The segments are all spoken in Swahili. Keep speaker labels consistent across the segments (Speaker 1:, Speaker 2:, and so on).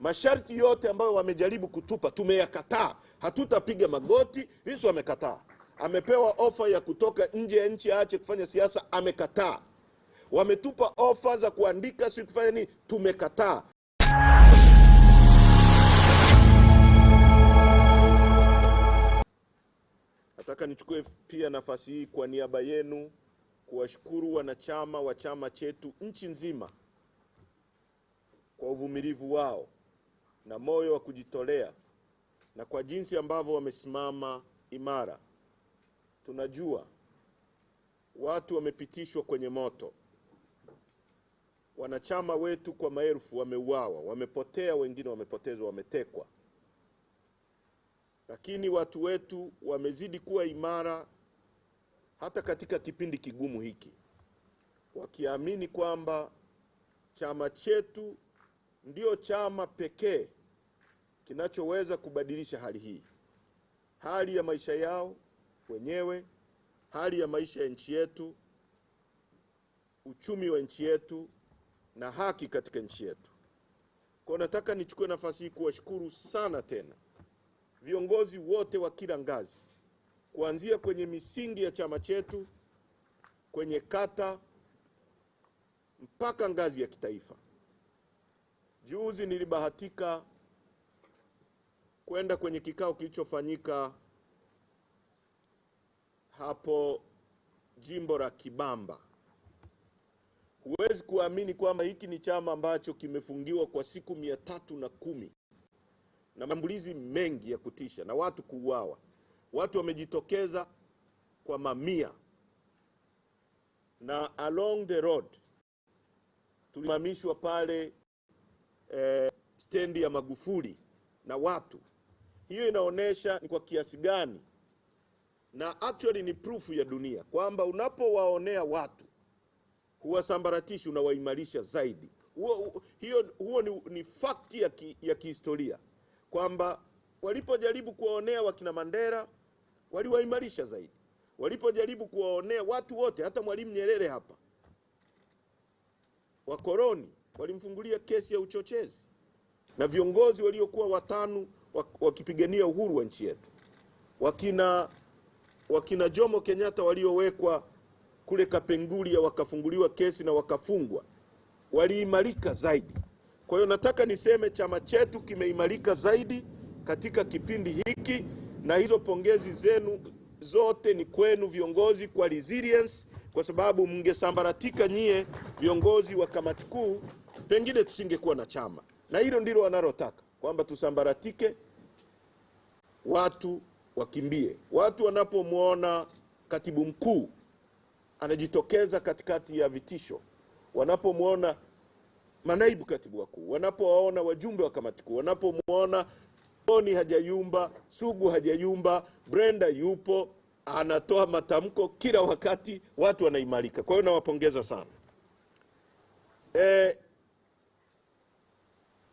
Speaker 1: Masharti yote ambayo wamejaribu kutupa tumeyakataa. Hatutapiga magoti. Lissu amekataa. Amepewa ofa ya kutoka nje ya nchi aache kufanya siasa, amekataa. Wametupa ofa za kuandika si kufanya nini, tumekataa. Nataka nichukue pia nafasi hii kwa niaba yenu kuwashukuru wanachama wa chama chetu nchi nzima kwa uvumilivu wao na moyo wa kujitolea na kwa jinsi ambavyo wamesimama imara. Tunajua watu wamepitishwa kwenye moto. Wanachama wetu kwa maelfu wameuawa, wamepotea, wengine wamepotezwa, wametekwa. Lakini watu wetu wamezidi kuwa imara hata katika kipindi kigumu hiki, wakiamini kwamba chama chetu ndio chama pekee kinachoweza kubadilisha hali hii, hali ya maisha yao wenyewe, hali ya maisha ya nchi yetu, uchumi wa nchi yetu na haki katika nchi yetu. Kwa nataka nichukue nafasi hii kuwashukuru sana tena viongozi wote wa kila ngazi, kuanzia kwenye misingi ya chama chetu, kwenye kata mpaka ngazi ya kitaifa. Juzi nilibahatika kwenda kwenye kikao kilichofanyika hapo jimbo la Kibamba. Huwezi kuamini kwamba hiki ni chama ambacho kimefungiwa kwa siku 310 na mashambulizi mengi ya kutisha na watu kuuawa. Watu wamejitokeza kwa mamia, na along the road tulimamishwa pale stendi ya Magufuli na watu. Hiyo inaonesha ni kwa kiasi gani, na actually ni proof ya dunia kwamba unapowaonea watu huwasambaratishi, unawaimarisha zaidi. Huo ni fact ya kihistoria kwamba walipojaribu kuwaonea wakina Mandela waliwaimarisha zaidi. Walipojaribu kuwaonea watu wote, hata Mwalimu Nyerere hapa, wakoloni walimfungulia kesi ya uchochezi, na viongozi waliokuwa watano wakipigania uhuru wa nchi yetu, wakina Jomo Kenyatta waliowekwa kule Kapenguria wakafunguliwa kesi na wakafungwa, waliimarika zaidi. Kwa hiyo nataka niseme chama chetu kimeimarika zaidi katika kipindi hiki, na hizo pongezi zenu zote ni kwenu viongozi kwa resilience, kwa sababu mngesambaratika nyie viongozi wa kamati kuu, pengine tusingekuwa na chama. Na hilo ndilo wanalotaka, kwamba tusambaratike, watu wakimbie. Watu wanapomwona katibu mkuu anajitokeza katikati ya vitisho, wanapomwona manaibu katibu wakuu, wanapowaona wajumbe wa kamati kuu, wanapomwona Tony hajayumba, Sugu hajayumba, Brenda yupo, anatoa matamko kila wakati, watu wanaimarika. Kwa hiyo nawapongeza sana.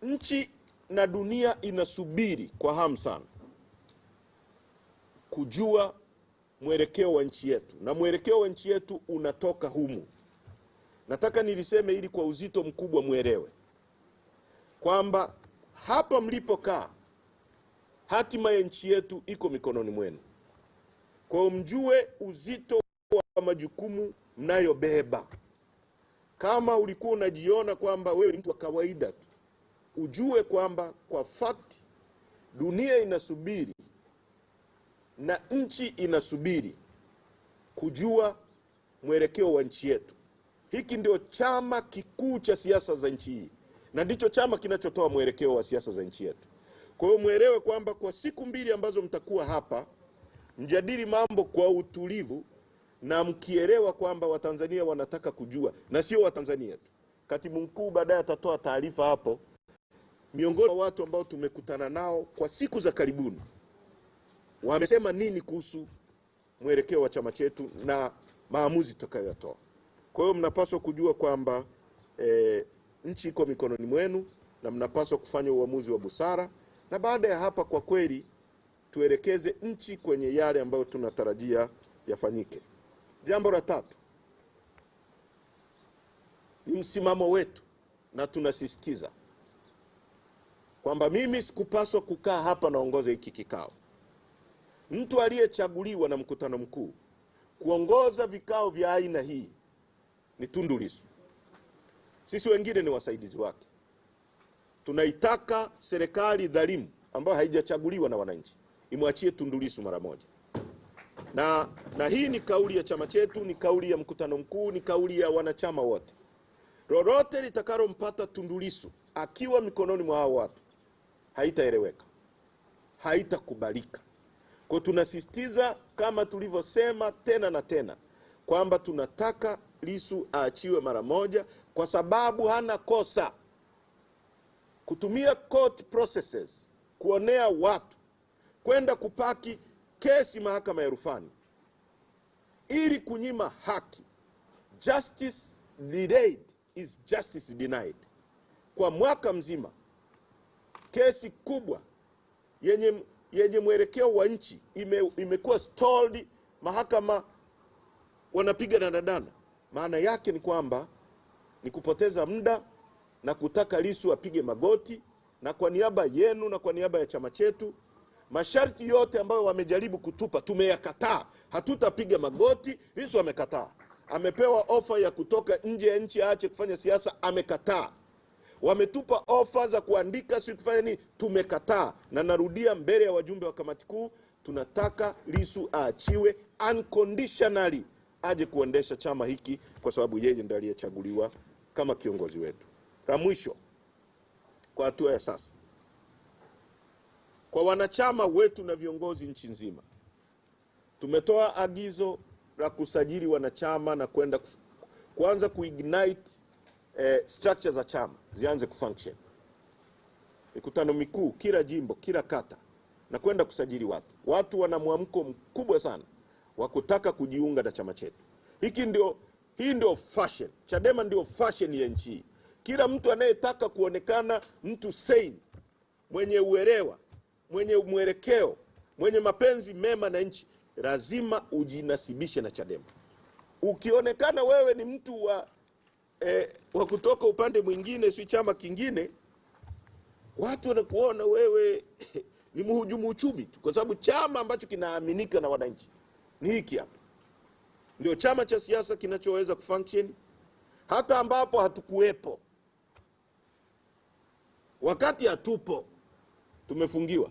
Speaker 1: Nchi na dunia inasubiri kwa hamu sana kujua mwelekeo wa nchi yetu, na mwelekeo wa nchi yetu unatoka humu. Nataka niliseme ili kwa uzito mkubwa muelewe kwamba hapa mlipokaa hatima ya nchi yetu iko mikononi mwenu. Kwa hiyo mjue uzito wa majukumu mnayobeba. Kama ulikuwa unajiona kwamba wewe ni mtu wa kawaida tu, ujue kwamba kwa fact dunia inasubiri na nchi inasubiri kujua mwelekeo wa nchi yetu. Hiki ndio chama kikuu cha siasa za nchi hii, na ndicho chama kinachotoa mwelekeo wa siasa za nchi yetu. Kwa hiyo muelewe kwamba kwa siku mbili ambazo mtakuwa hapa, mjadili mambo kwa utulivu, na mkielewa kwamba Watanzania wanataka kujua, na sio Watanzania tu. Katibu mkuu baadaye atatoa taarifa hapo, miongoni mwa watu ambao tumekutana nao kwa siku za karibuni wamesema nini kuhusu mwelekeo wa chama chetu na maamuzi tutakayotoa. Kwa hiyo mnapaswa kujua kwamba nchi iko mikononi mwenu, na mnapaswa kufanya uamuzi wa busara, na baada ya hapa kwa kweli tuelekeze nchi kwenye yale ambayo tunatarajia yafanyike. Jambo la tatu ni msimamo wetu, na tunasisitiza kwamba mimi sikupaswa kukaa hapa naongoza hiki kikao. Mtu aliyechaguliwa na mkutano mkuu kuongoza vikao vya aina hii ni Tundu Lissu. Sisi wengine ni wasaidizi wake. Tunaitaka serikali dhalimu ambayo haijachaguliwa na wananchi imwachie Tundu Lissu mara moja. Na hii ni kauli ya chama chetu, ni kauli ya mkutano mkuu, ni kauli ya wanachama wote. Lolote litakalompata Tundu Lissu akiwa mikononi mwa hao watu haitaeleweka, haitakubalika. Kwa tunasisitiza kama tulivyosema tena na tena kwamba tunataka Lissu aachiwe mara moja, kwa sababu hana kosa. Kutumia court processes kuonea watu, kwenda kupaki kesi mahakama ya rufani ili kunyima haki. Justice delayed is justice denied. Kwa mwaka mzima kesi kubwa yenye mwelekeo wa nchi imekuwa stalled, mahakama wanapiga danadana. Maana yake ni kwamba ni kupoteza muda na kutaka Lissu apige magoti, na kwa niaba yenu na kwa niaba ya chama chetu, masharti yote ambayo wamejaribu kutupa tumeyakataa. Hatutapiga magoti. Lissu amekataa. Amepewa ofa ya kutoka nje ya nchi aache kufanya siasa, amekataa. Wametupa ofa za kuandika sisi tufanye nini, tumekataa. Na narudia mbele ya wajumbe wa kamati kuu, tunataka Lissu aachiwe unconditionally, aje kuendesha chama hiki kwa sababu yeye ndiye aliyechaguliwa kama kiongozi wetu. La mwisho, kwa hatua ya sasa, kwa wanachama wetu na viongozi nchi nzima, tumetoa agizo la kusajili wanachama na kwenda kuanza kuignite structure za chama zianze kufunction. Mikutano mikuu kila jimbo, kila kata, na kwenda kusajili watu. Watu wana mwamko mkubwa sana wa kutaka kujiunga na chama chetu. Hii ndio fashion. Chadema ndio fashion ya nchi. Kila mtu anayetaka kuonekana mtu sane, mwenye uelewa, mwenye mwelekeo, mwenye mapenzi mema na nchi, lazima ujinasibishe na Chadema. Ukionekana wewe ni mtu wa kutoka upande mwingine, si chama kingine, watu wanakuona wewe ni mhujumu uchumi tu, kwa sababu chama ambacho kinaaminika na wananchi ni hiki hapa. Ndio chama cha siasa kinachoweza kufunction hata ambapo hatukuwepo. Wakati hatupo tumefungiwa.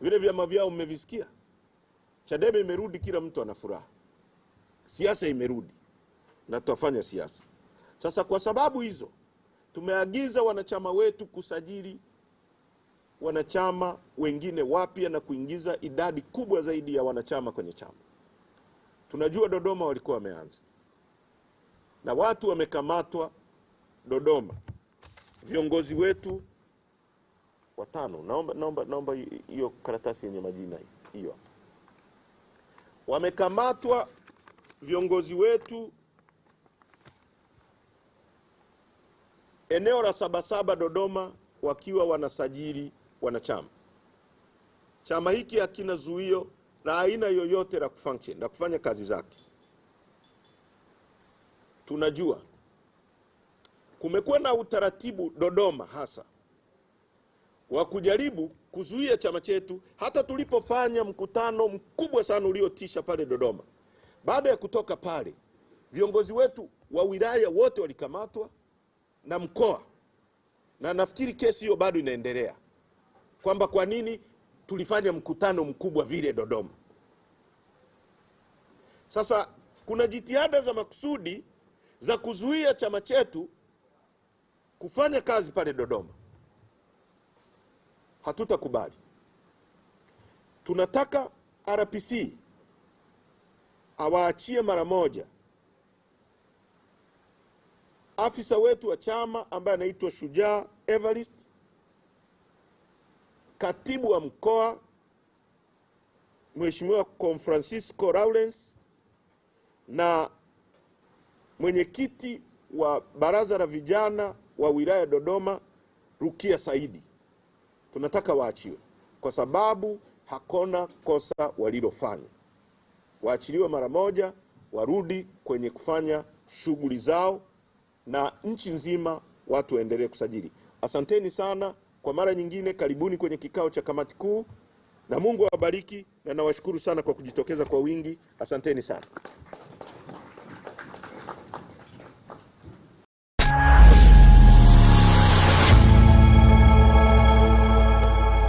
Speaker 1: Vile vyama vyao mmevisikia. Chadema imerudi, kila mtu ana furaha. Siasa imerudi na tutafanya siasa. Sasa kwa sababu hizo tumeagiza wanachama wetu kusajili wanachama wengine wapya na kuingiza idadi kubwa zaidi ya wanachama kwenye chama. Tunajua Dodoma walikuwa wameanza na watu wamekamatwa Dodoma. Viongozi wetu watano, naomba hiyo karatasi yenye majina hiyo. Wamekamatwa viongozi wetu eneo la Sabasaba Dodoma wakiwa wanasajili wanachama. Chama hiki hakina zuio la aina yoyote la kufunction, la kufanya kazi zake. Tunajua kumekuwa na utaratibu Dodoma hasa wa kujaribu kuzuia chama chetu. Hata tulipofanya mkutano mkubwa sana uliotisha pale Dodoma, baada ya kutoka pale viongozi wetu wa wilaya wote walikamatwa na mkoa, na nafikiri kesi hiyo bado inaendelea, kwamba kwa nini tulifanya mkutano mkubwa vile Dodoma. Sasa kuna jitihada za makusudi za kuzuia chama chetu kufanya kazi pale Dodoma. Hatutakubali. Tunataka RPC awaachie mara moja afisa wetu wa chama ambaye anaitwa Shujaa Evarist, katibu wa mkoa Mheshimiwa Francisco Lawrence, na mwenyekiti wa baraza la vijana wa wilaya Dodoma Rukia Saidi. Tunataka waachiwe kwa sababu hakuna kosa walilofanya. Waachiliwe mara moja, warudi kwenye kufanya shughuli zao, na nchi nzima watu waendelee kusajili. Asanteni sana. kwa mara nyingine, karibuni kwenye kikao cha kamati kuu, na Mungu awabariki, na nawashukuru sana kwa kujitokeza kwa wingi. Asanteni sana.